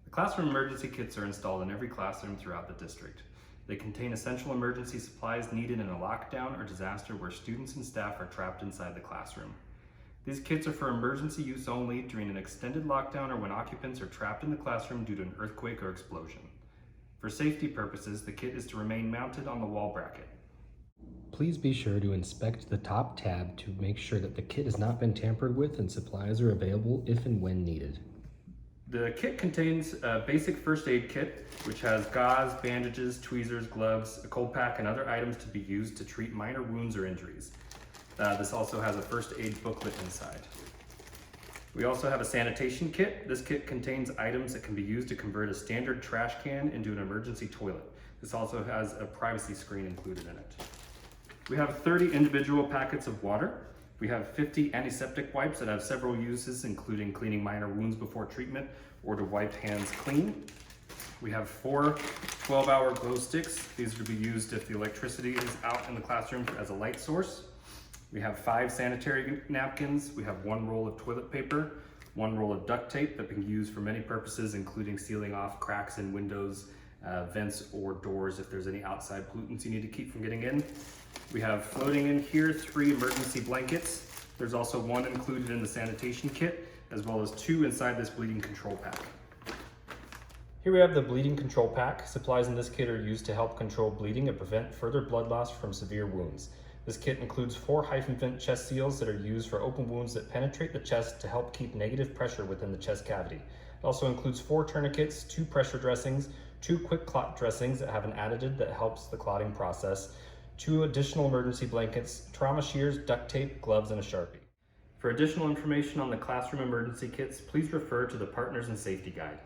The classroom emergency kits are installed in every classroom throughout the district. They contain essential emergency supplies needed in a lockdown or disaster where students and staff are trapped inside the classroom. These kits are for emergency use only during an extended lockdown or when occupants are trapped in the classroom due to an earthquake or explosion. For safety purposes, the kit is to remain mounted on the wall bracket. Please be sure to inspect the top tab to make sure that the kit has not been tampered with and supplies are available if and when needed. The kit contains a basic first aid kit, which has gauze, bandages, tweezers, gloves, a cold pack, and other items to be used to treat minor wounds or injuries. This also has a first aid booklet inside. We also have a sanitation kit. This kit contains items that can be used to convert a standard trash can into an emergency toilet. This also has a privacy screen included in it. We have 30 individual packets of water. We have 50 antiseptic wipes that have several uses, including cleaning minor wounds before treatment or to wipe hands clean. We have 4 12-hour glow sticks. These are to be used if the electricity is out in the classroom as a light source. We have 5 sanitary napkins. We have 1 roll of toilet paper, 1 roll of duct tape that can be used for many purposes, including sealing off cracks in windows, vents, or doors if there's any outside pollutants you need to keep from getting in. We have floating in here 3 emergency blankets. There's also 1 included in the sanitation kit, as well as 2 inside this bleeding control pack. Here we have the bleeding control pack. Supplies in this kit are used to help control bleeding and prevent further blood loss from severe wounds. This kit includes 4 hyphen vent chest seals that are used for open wounds that penetrate the chest to help keep negative pressure within the chest cavity. It also includes 4 tourniquets, 2 pressure dressings, 2 quick clot dressings that have an additive that helps the clotting process, 2 additional emergency blankets, trauma shears, duct tape, gloves, and a Sharpie. For additional information on the classroom emergency kits, please refer to the Partners in Safety Guide.